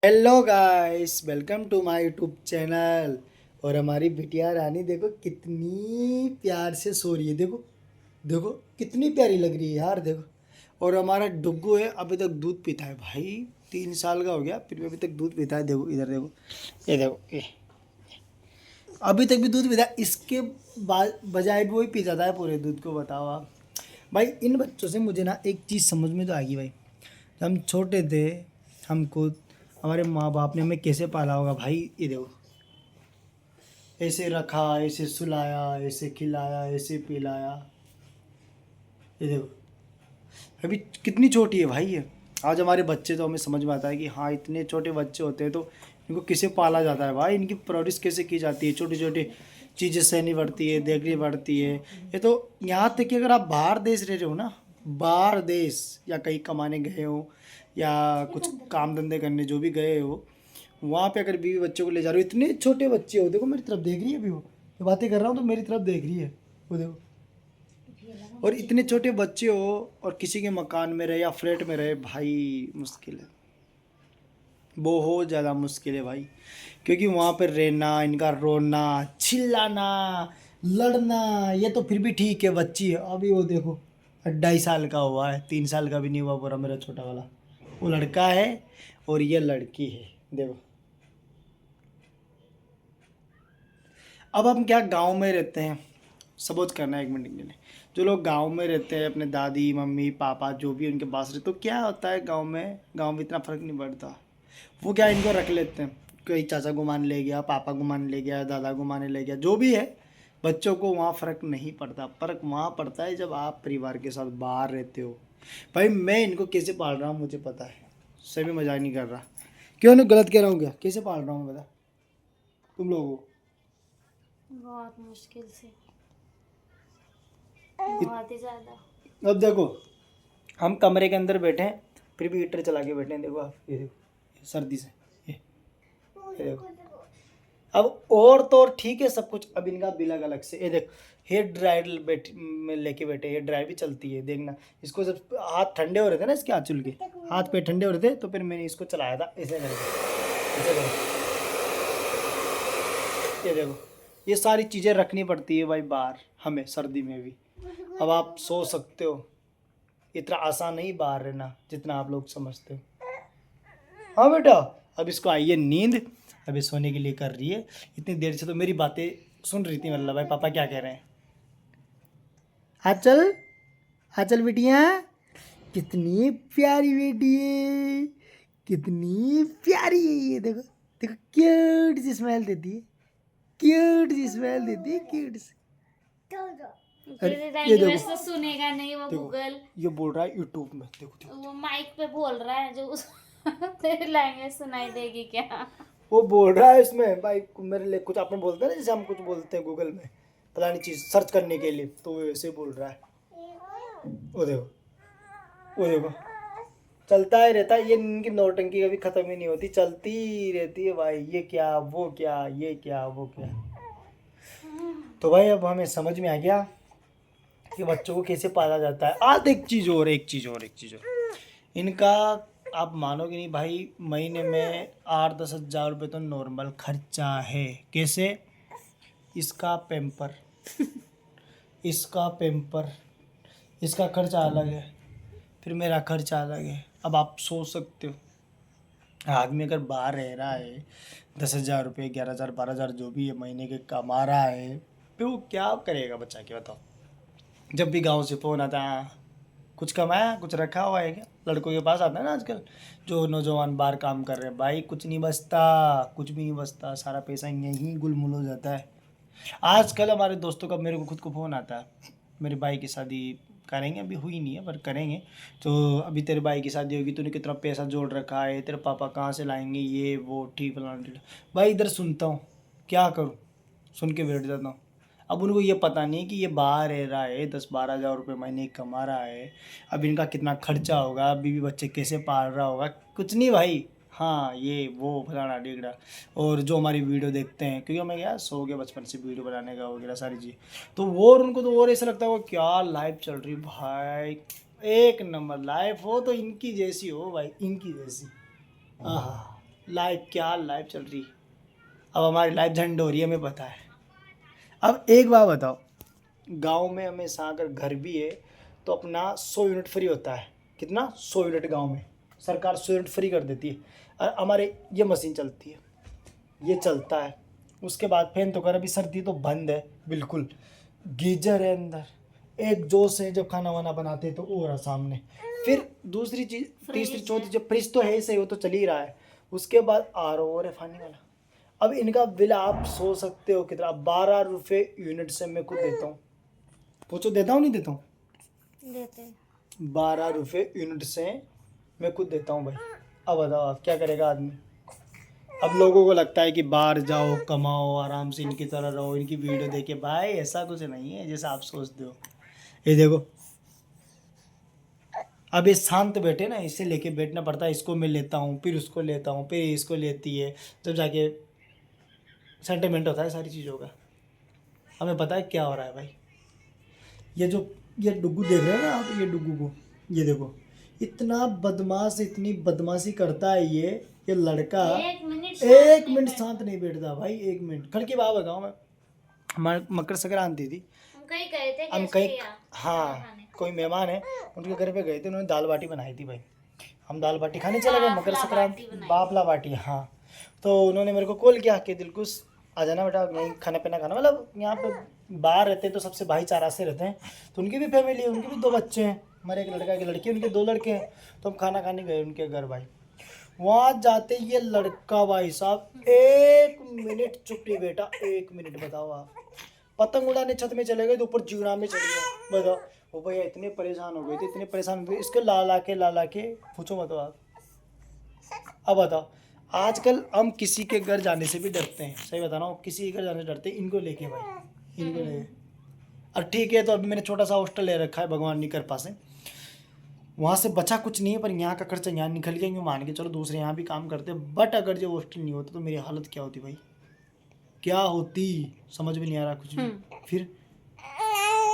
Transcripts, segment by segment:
Hello guys, welcome to my YouTube channel. और हमारी बिटिया रानी देखो कितनी प्यार से सो रही है। देखो देखो कितनी प्यारी लग रही है यार, देखो। और हमारा डुग्गू है, अभी तक दूध पीता है भाई। 3 साल का हो गया फिर भी अभी तक दूध पीता है। देखो इधर देखो, ये देखो ये अभी तक भी दूध पीता है। इसके बजाय भी वही पी जाता है पूरे दूध को। बताओ आप भाई। इन बच्चों से मुझे ना एक चीज़ समझ में तो आ गई भाई। जब हम छोटे थे, हमको हमारे माँ बाप ने हमें कैसे पाला होगा भाई। ये देखो, ऐसे रखा, ऐसे सुलाया, ऐसे खिलाया, ऐसे पिलाया। ये देखो अभी कितनी छोटी है भाई ये। आज हमारे बच्चे, तो हमें समझ में आता है कि हाँ, इतने छोटे बच्चे होते हैं तो इनको कैसे पाला जाता है भाई। इनकी परवरिश कैसे की जाती है, छोटी छोटी चीज़ें सहनी पड़ती है, देखनी पड़ती है। ये तो यहाँ तक कि अगर आप बाहर देश रह रहे हो ना, बाहर देश या कहीं कमाने गए हो या कुछ काम धंधे करने जो भी गए हो, वहाँ पे अगर बीवी बच्चों को ले जा रहे हो, इतने छोटे बच्चे हो, देखो मेरी तरफ देख रही है अभी वो। मैं बातें कर रहा हूँ तो मेरी तरफ देख रही है वो, देखो। और इतने छोटे बच्चे हो और किसी के मकान में रहे या फ्लैट में रहे, भाई मुश्किल है, बहुत ज़्यादा मुश्किल है भाई। क्योंकि वहाँ पर रहना, इनका रोना, चिल्लाना, लड़ना, ये तो फिर भी ठीक है, बच्ची है। अभी वो देखो 2.5 साल का हुआ है, 3 साल का भी नहीं हुआ पूरा मेरा छोटा वाला। वो लड़का है और ये लड़की है, देखो। अब हम क्या गांव में रहते हैं, सपोज करना है 1 मिनट के लिए। जो लोग गांव में रहते हैं, अपने दादी मम्मी पापा जो भी उनके पास रहते, तो क्या होता है गांव में इतना फ़र्क नहीं पड़ता। वो क्या, इनको रख लेते हैं। कोई चाचा को मान ले गया, पापा को मान ले गया, दादा को माने ले गया, जो भी है। बच्चों को वहाँ फ़र्क नहीं पड़ता। फ़र्क वहाँ पड़ता है जब आप परिवार के साथ बाहर रहते हो। भाई मैं इनको कैसे पाल रहा हूँ मुझे पता है, सभी मजाक नहीं कर रहा। क्यों नहीं गलत कह रहा हूँ क्या? कैसे पाल रहा हूँ मैं, बता तुम लोगों को। बहुत मुश्किल से, बहुत ही ज्यादा। अब देखो, हम कमरे के अंदर बैठे हैं फिर भी हीटर चला के बैठे हैं। देखो आप, ये देखो सर्दी से, ये देखो। अब और तो और ठीक है सब कुछ, अब इनका बिलग अलग से। ये देखो, हेयर ड्रायर में लेके बैठे। हेयर ड्रायर भी चलती है, देखना। इसको जब हाथ ठंडे हो रहे थे ना, इसके आँचल के हाथ पे ठंडे हो रहे थे, तो फिर मैंने इसको चलाया था ऐसे करके, ऐसे करके। ये देखो, ये सारी चीज़ें रखनी पड़ती है भाई बाहर हमें, सर्दी में भी। अब आप सो सकते हो, इतना आसान नहीं बाहर रहना जितना आप लोग समझते हो। हाँ बेटा, अब इसको आई है नींद, अभी सोने के लिए कर रही है। इतनी देर से तो मेरी बातें सुन रही थी, मतलब भाई पापा क्या कह रहे हैं। हाँ चल, हाँ चल बिटिया, कितनी प्यारी बेटी है, कितनी प्यारी है ये। देखो देखो, क्यूट सी स्मेल देती है, क्यूट सी स्मेल देती है, क्यूट सी। अरे तेरी ये लैंग्वेज तो देखो, सुनेगा नहीं वो देखो गूगल। ये बोल रहा है यूट्यूब में, देखो देखो। वो माइक पे बोल रहा है जो तेरी लैंग्वेज सुनाई देगी क्या? वो बोल रहा है इसमें भाई, मेरे लिए कुछ आपने बोलते हैं ना, जैसे हम कुछ बोलते हैं गूगल में फलानी चीज़ सर्च करने के लिए, तो वो वैसे बोल रहा है। वो देखो, वो देखो, चलता ही रहता है ये। इनकी नौटंकी कभी ख़त्म ही नहीं होती, चलती ही रहती है भाई। ये क्या वो क्या, ये क्या वो क्या। तो भाई अब हमें समझ में आ गया कि बच्चों को कैसे पाला जाता है। आज एक चीज़ और, एक चीज़ और, एक चीज़ और, इनका आप मानोगे नहीं भाई, महीने में 8-10 हज़ार रुपये तो नॉर्मल खर्चा है। कैसे? इसका पैम्पर, इसका पैम्पर, इसका खर्चा अलग है, फिर मेरा खर्चा अलग है। अब आप सोच सकते हो, आदमी अगर बाहर रह रहा है, 10 हज़ार रुपये, 11 हज़ार, 12 हज़ार जो भी है महीने के कमा रहा है, फिर वो क्या करेगा बच्चा के, बताओ। जब भी गांव से फ़ोन आता है, "हाँ, कुछ कमाया, कुछ रखा हुआ है क्या?" लड़कों के पास आता है ना आजकल, जो नौजवान बाहर काम कर रहे हैं, भाई कुछ नहीं बचता, कुछ भी नहीं बचता, सारा पैसा यहीं गुलमुल हो जाता है। आजकल हमारे दोस्तों का मेरे को खुद को फ़ोन आता है, मेरे भाई की शादी करेंगे, अभी हुई नहीं है पर करेंगे। तो अभी तेरे भाई की शादी होगी, तूने कितना पैसा जोड़ रखा है, तेरे पापा कहाँ से लाएंगे, ये वो ठीक फलाना ठीक। भाई इधर सुनता हूँ, क्या करूँ, सुन के बैठ जाता हूँ। अब उनको ये पता नहीं कि ये बाहर रह रहा है, 10-12 हज़ार रुपये महीने कमा रहा है। अब इनका कितना खर्चा होगा, बीवी बच्चे कैसे पाल रहा होगा, कुछ नहीं भाई। हाँ ये वो फलाना ढिगड़ा। और जो हमारी वीडियो देखते हैं, क्योंकि हमें क्या सो गया बचपन से वीडियो बनाने का वगैरह सारी चीज़, तो वो और उनको तो और ऐसा लगता है वो क्या लाइफ चल रही भाई, एक नंबर लाइफ हो तो इनकी जैसी हो भाई, इनकी जैसी। आहा, लाइफ क्या लाइफ चल रही है। अब हमारी लाइफ झंड हो रही है, हमें पता है। अब एक बात बताओ, गांव में हमेशा अगर घर भी है तो अपना 100 यूनिट फ्री होता है। कितना? 100 यूनिट गांव में सरकार 100 यूनिट फ्री कर देती है। और हमारे ये मशीन चलती है, ये चलता है। उसके बाद फैन तो कर, अभी सर्दी तो बंद है बिल्कुल। गीजर है अंदर, एक जोश है जब खाना वाना बनाते हैं तो वो रहा सामने। फिर दूसरी चीज़, तीसरी चौथी, जब फ्रिज तो है ही सही, वो तो चल ही रहा है। उसके बाद RO है पानी वाला। अब इनका बिल आप सोच सकते हो कितना, 12 रुपये यूनिट से मैं खुद देता हूँ। पूछो देता हूँ नहीं देता हूँ? देते हैं। 12 रुपये यूनिट से मैं खुद देता हूँ भाई। अब बताओ आप क्या करेगा आदमी। अब लोगों को लगता है कि बाहर जाओ, कमाओ, आराम से इनकी तरह रहो, इनकी वीडियो देखे। भाई ऐसा कुछ नहीं है जैसा आप सोचते हो। ये देखो, अब ये शांत बैठे ना, इसे लेके बैठना पड़ता है। इसको मैं लेता हूँ, फिर उसको लेता हूँ, फिर इसको लेती है, जब जाके सेंटिमेंट होता है सारी चीज़ों का। हमें पता है क्या हो रहा है भाई। ये डुग्गू देख रहे हो ना आप, ये डुग्गू को, ये देखो, इतना बदमाश, इतनी बदमाशी करता है ये लड़का। एक मिनट शांत नहीं बैठता भाई। 1 मिनट खड़ के बात बताऊँ मैं। हमारे मकर संक्रांति थी, हम कहीं गए थे, हम गेस्ट कहीं, के यहाँ हाँ, खाने। कोई मेहमान है, उनके घर पे गए थे, उन्होंने दाल बाटी बनाई थी भाई। हम दाल बाटी खाने चले गए, मकर बाफला संक्रांति, बाटी बनाई। बाफला बाटी, हाँ। तो उन्होंने मेरे को कॉल किया कि दिलकुश आ जाना बेटा, यहीं खाना पीना खाना। मतलब यहाँ पे बाहर रहते हैं तो सबसे भाईचारा से रहते हैं। तो उनकी भी फैमिली है, उनके भी 2 बच्चे हैं, हमारे एक लड़का एक लड़की, उनके 2 लड़के हैं। तो हम खाना खाने गए उनके घर भाई। वहाँ जाते ये लड़का भाई साहब 1 मिनट चुप नहीं बेटा, 1 मिनट। बताओ आप, पतंग उड़ाने छत में चले गए तो ऊपर जीवड़ा में चढ़ गया। बताओ, वो भैया इतने परेशान हो गए थे, इतने परेशान हो गए, इसको ला के पूछो मत आप। अब बताओ, आजकल हम किसी के घर जाने से भी डरते हैं, सही बता रहा हूँ, किसी के घर जाने से डरते हैं। इनको लेके भाई, इनको लेके। और ठीक है, तो अभी मैंने छोटा सा हॉस्टल ले रखा है भगवान की कृपा से। वहाँ से बचा कुछ नहीं है, पर यहाँ का खर्चा यहाँ निकल गया, यूँ मान के चलो। दूसरे यहाँ भी काम करते हैं, बट अगर जो हॉस्टल नहीं होता तो मेरी हालत क्या होती भाई, क्या होती, समझ में नहीं आ रहा कुछ भी। फिर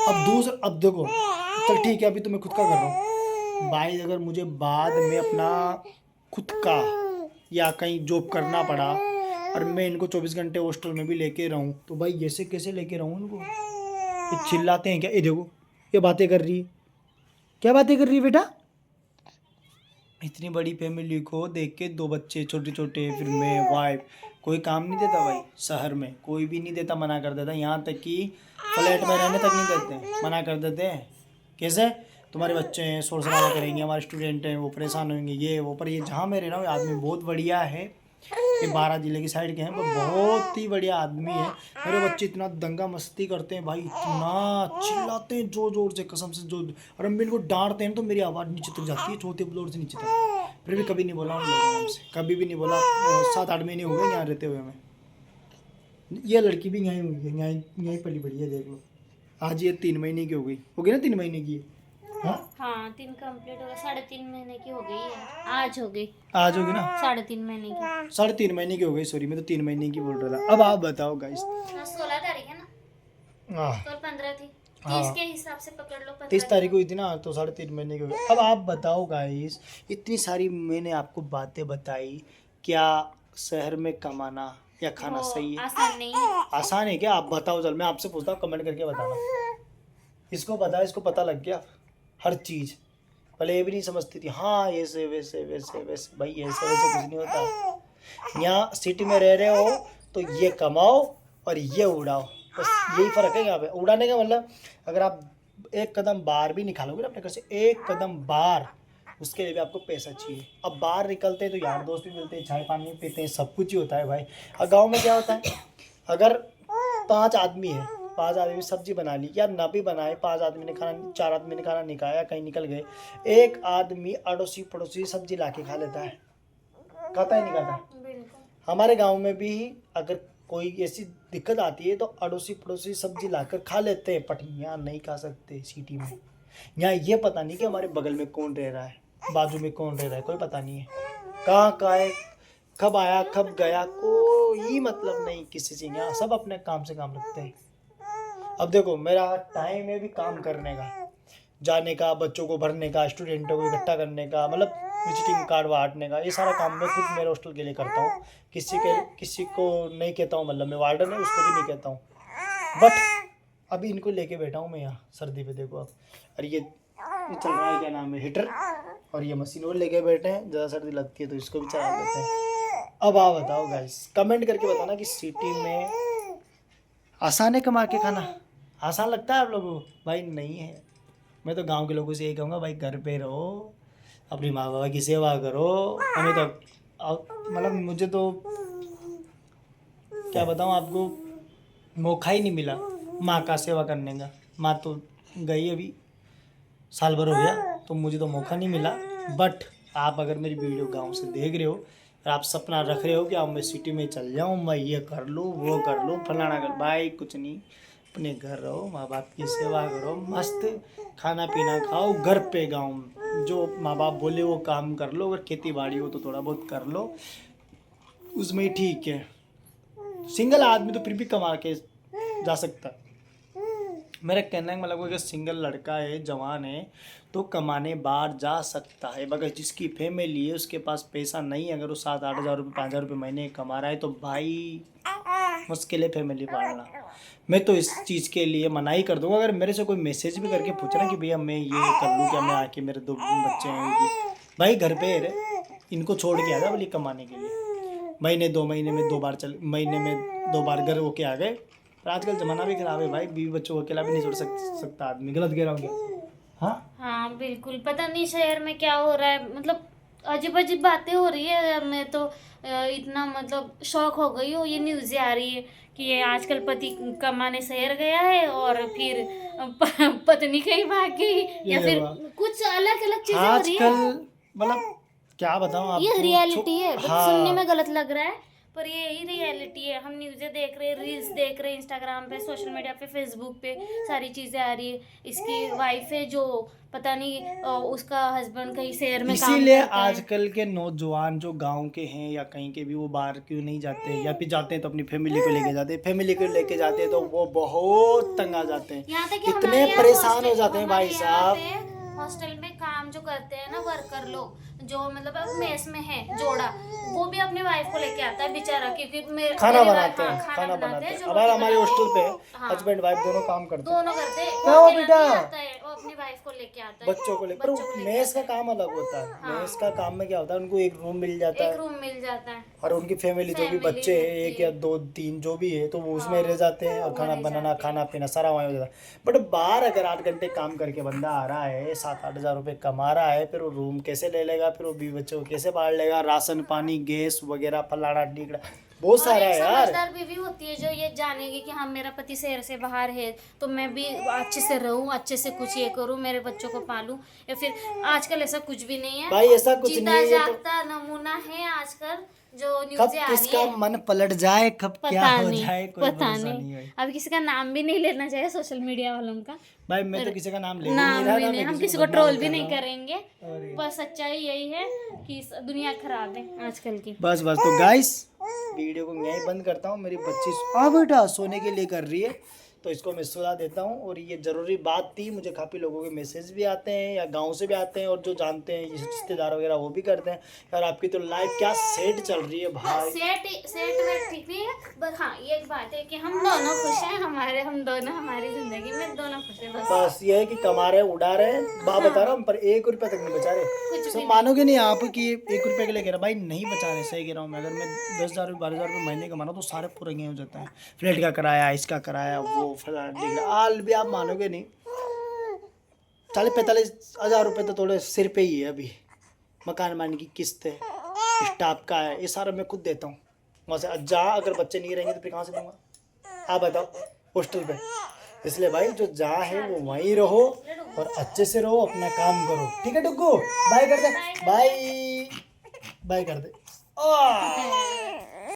अब देखो, चल ठीक है, अभी तो मैं खुद का कर रहा हूँ भाई। अगर मुझे बाद में अपना खुद का या कहीं जॉब करना पड़ा और मैं इनको 24 घंटे हॉस्टल में भी लेके रहूँ, तो भाई ऐसे कैसे लेके रहूँ इनको। ये चिल्लाते हैं क्या? ये देखो, ये बातें कर रही है, क्या बातें कर रही है बेटा। इतनी बड़ी फैमिली को देख के, 2 बच्चे छोटे छोटे, फिर मैं, वाइफ, कोई काम नहीं देता भाई। शहर में कोई भी नहीं देता, मना कर देता। यहाँ तक कि फ्लैट में रहने तक नहीं देते, मना कर देते हैं। कैसे? तुम्हारे बच्चे हैं, शोर शराबा करेंगे, हमारे स्टूडेंट हैं, वो परेशान होंगे, ये वो। पर ये जहाँ मैं रह रहा हूँ, आदमी बहुत बढ़िया है। ये 12 जिले की साइड के हैं, पर बहुत ही बढ़िया आदमी है। मेरे बच्चे इतना दंगा मस्ती करते हैं भाई, इतना चिल्लाते हैं जोर जोर से, कसम से जो। और हम इनको डांटते हैं तो मेरी आवाज़ नीचे तक जाती है, चौथे फ्लोर से नीचे तक। फिर भी कभी नहीं बोला उन लोगों ने हमसे, कभी भी नहीं बोला। 7-8 महीने हो गए यहाँ रहते हुए हमें। ये लड़की भी यहीं हुई है, यहीं पली बड़ी है, देख लो। आज ये 3 महीने की हो गई ना, 3 महीने की। हाँ 3 कंप्लीट हो गया, 3.5 महीने की हो गई है, आज होगी ना 3.5 महीने की। 3.5 महीने की हो गई, सॉरी, मैं तो 3 महीने की बोल रहा था। अब आप बताओ गाइस। 16 तारीख है ना, कल 15 थी, 30 के हिसाब से पकड़ लो। 30 तारीख को हुई थी ना, तो 3.5 महीने की हो गई। अब आप बताओ गाइस, इतनी सारी मैंने आपको बातें बताई, क्या शहर में कमाना या खाना सही है? आसान नहीं है। आसान है क्या? आप बताओ, चल मैं आपसे पूछता हूँ, कमेंट करके बताना। इसको पता है, इसको पता लग गया हर चीज़। पहले ये भी नहीं समझती थी, हाँ ऐसे वैसे वैसे वैसे। भाई ऐसे वैसे कुछ नहीं होता। यहाँ सिटी में रह रहे हो तो ये कमाओ और ये उड़ाओ, बस यही फ़र्क है यहाँ पे। उड़ाने का मतलब, अगर आप एक कदम बाहर भी निकालोगे ना अपने घर से, एक कदम बाहर, उसके लिए भी आपको पैसा चाहिए। अब बाहर निकलते हैं तो यार दोस्त भी मिलते हैं, चाय पानी पीते हैं, सब कुछ ही होता है भाई। और गाँव में क्या होता है, अगर 5 आदमी है, 5 आदमी सब्जी बना ली, या ना भी बनाए, 5 आदमी ने खाना, 4 आदमी ने खाना नहीं खाया, कहीं निकल गए, एक आदमी अड़ोसी पड़ोसी सब्जी ला के खा लेता है। खाता ही नहीं खाता। हमारे गांव में भी अगर कोई ऐसी दिक्कत आती है तो अड़ोसी पड़ोसी सब्जी लाकर खा लेते हैं, बट यहाँ नहीं खा सकते सिटी में। यहाँ ये पता नहीं कि हमारे बगल में कौन रह रहा है, बाजू में कौन रह रहा है, कोई पता नहीं है। कहाँ है, कब आया कब गया, कोई मतलब नहीं किसी से। यहाँ सब अपने काम से काम रखते हैं। अब देखो, मेरा टाइम है भी काम करने का, जाने का, बच्चों को भरने का, स्टूडेंटों को इकट्ठा करने का, मतलब विजिटिंग कार्ड बांटने का, ये सारा काम मैं खुद मेरे हॉस्टल के लिए करता हूँ। किसी को नहीं कहता हूँ, मतलब मैं वार्डन है उसको भी नहीं कहता हूँ। बट अभी इनको लेके बैठा हूँ मैं यहाँ सर्दी पे, देखो आप। और ये चल रहा है, क्या नाम है, हीटर, और ये मशीन और लेके बैठे हैं। ज़्यादा सर्दी लगती है तो इसको भी चला देते हैं। अब आप बताओ गाइस, कमेंट करके बताना कि सिटी में आसान है कमा के खाना? आसान लगता है आप लोगों को? भाई नहीं है। मैं तो गांव के लोगों से यही कहूँगा, भाई घर पे रहो, अपनी माँ बाबा की सेवा करो। हमें तो मतलब मुझे तो क्या बताऊँ आपको, मौका ही नहीं मिला माँ का सेवा करने का। माँ तो गई अभी साल भर हो गया, तो मुझे तो मौका नहीं मिला। बट आप अगर मेरी वीडियो गांव से देख रहे हो और आप सपना रख रहे हो कि अब मैं सिटी में चल जाऊँ, मैं ये कर लूँ वो कर लूँ फलाना कर, भाई कुछ नहीं, अपने घर रहो, माँ बाप की सेवा करो, मस्त खाना पीना खाओ घर पे। गाँव जो माँ बाप बोले वो काम कर लो, अगर खेती बाड़ी हो तो थोड़ा बहुत कर लो, उसमें ही ठीक है। सिंगल आदमी तो फिर भी कमा के जा सकता है। मेरा कहना है मतलब अगर सिंगल लड़का है, जवान है, तो कमाने बाहर जा सकता है। अगर जिसकी फैमिली है, उसके पास पैसा नहीं है, अगर वो 7-8 हज़ार रुपये 5 हज़ार रुपये महीने कमा रहा है, तो भाई मुश्किल है फैमिली पालना। मैं तो इस चीज़ के लिए मना ही कर दूंगा। अगर मेरे से कोई मैसेज भी करके पूछ रहा कि भैया मैं ये कर लूँ क्या, मैं आके, मेरे 2 बच्चे हैं, भाई घर पे रहे, इनको छोड़ के आ जा बोली कमाने के लिए। महीने 2 महीने में 2 बार महीने में 2 बार घर होके आ गए। पर आजकल ज़माना भी खराब है भाई, बीवी बच्चों को अकेला भी नहीं छोड़ सकता आदमी। गलत कह रहा हूँ क्या? हाँ बिल्कुल, पता नहीं शहर में क्या हो रहा है, मतलब अजीब अजीब बातें हो रही है। मैं तो इतना मतलब शौक हो गई हूँ, ये न्यूज़ें आ रही है कि ये आजकल पति कमाने शहर गया है और फिर पत्नी कहीं भाग गई, या फिर कुछ अलग अलग चीजें हो रही है। आजकल मतलब क्या बताऊँ आपको, ये रियलिटी है, बस हाँ। सुनने में गलत लग रहा है पर ये ही रियलिटी है। हम न्यूज़ें देख रहे हैं, रील्स देख रहे हैं, इंस्टाग्राम पे, सोशल मीडिया पे, फेसबुक पे सारी चीज़ें आ रही है। इसकी वाइफ है जो पता नहीं उसका हस्बैंड कहीं शहर में काम इसीलिए करता है। आजकल के नौजवान जो गांव के हैं या कहीं के भी, वो बाहर क्यों नहीं जाते, या फिर जाते हैं तो अपनी फैमिली को लेके जाते हैं। फैमिली को लेके जाते हैं तो वो बहुत तंग आ जाते हैं, यहाँ तक कि इतने हमारे यहाँ परेशान हो जाते हैं भाई साहब। हॉस्टल में काम जो करते हैं ना वर्कर लोग, जो मतलब अब मेस में है जोड़ा, वो भी अपनी वाइफ को लेके आता है बेचारा, क्योंकि खाना बनाते हैं, हाँ, खाना बनाते हैं। जो अब हमारे हॉस्टल पे हाँ। हस्बैंड वाइफ दोनों काम करते हैं, दोनों करते हैं, क्या वो हो अकेला बेटा? नहीं आता है, वो अपनी वाइफ को लेके आता है, बच्चों को लेकर। मेस का काम अलग होता है। हाँ। मेस का काम में क्या होता है, उनको एक रूम मिल जाता एक है, रूम मिल जाता है और उनकी फैमिली जो भी बच्चे हैं, 1 या 2 3 जो भी है, तो वो उसमें रह जाते हैं, और खाना बनाना खाना पीना सारा वहाँ हो जाता है। बट बाहर अगर 8 घंटे काम करके बंदा आ रहा है, 7-8 हज़ार रुपये कमा रहा है, फिर वो रूम कैसे ले लेगा, फिर वो बीवी बच्चों को कैसे पाल लेगा, राशन पानी गैस वगैरह फलाना ढीकड़ा बहुत और सारा एक है यार। समझदार बीवी होती है जो ये जानेगी कि हाँ मेरा पति शहर से बाहर है, तो मैं भी अच्छे से रहूं, अच्छे से कुछ ये करूं, मेरे बच्चों को पालूं। या फिर आजकल ऐसा कुछ भी नहीं है भाई ऐसा कुछ नहीं है, ये तो जागता नमूना है आजकल जो कब न्यूज़ें आ रही किसका है। मन पलट जाए, कब क्या पता हो नहीं, जाए, कोई पता भरोसा नहीं। नहीं है अब किसी का नाम भी नहीं लेना चाहिए सोशल मीडिया वालों का। भाई। मैं तो किसी का नाम ले भी नाम नहीं रहा भी ना, नहीं, मैं हम किसी को बदनाम ट्रोल भी कर नहीं रहा हूँ। करेंगे। अरे। बस सच्चाई यही है कि दुनिया खराब है आजकल की। बस बस तो गाइस, वीडियो को यहीं बंद करता हूँ। मेरी बच्ची बेटा सोने के लिए कर रही है, तो इसको मैं सुला देता हूँ। और ये ज़रूरी बात थी, मुझे काफ़ी लोगों के मैसेज भी आते हैं, या गांव से भी आते हैं, और जो जानते हैं ये रिश्तेदार वगैरह वो भी करते हैं, यार आपकी तो लाइफ क्या सेट चल रही है भाई। सेट वेट ठीक नहीं है, बस हाँ ये एक बात है कि हम दोनों खुश हैं, हम दोनों हमारी जिंदगी में दोनों खुश हैं। बस ये है कि कमा रहे हैं, उड़ा रहे हैं, बाप बता रहा हूँ, पर 1 रुपया तक नहीं बचा रहे। सब मानोगे नहीं आप कि 1 रुपये के लिए कह रहा, भाई नहीं बचा रहे, सही कह रहा हूँ मैं। अगर मैं 10,000 12,000 रुपये महीने कमा रहा हूँ तो सारे पूरे हो जाता है। फ्लैट का किराया, इसका किराया, वो फला आल भी, आप मानोगे नहीं, 40-45 हज़ार रुपये तो थोड़े सिर पे ही है अभी। मकान मारने की किस्त है, स्टाफ का है, ये सारा मैं खुद देता हूँ। वहाँ से जहाँ अगर बच्चे नहीं रहेंगे तो फिर कहाँ से दूंगा, आप बताओ, हॉस्टल पे। इसलिए भाई जो जहाँ है वो वहीं रहो, और अच्छे से रहो, अपना काम करो। ठीक है डुग्गू, बाय कर दे, बाय बाय कर दे।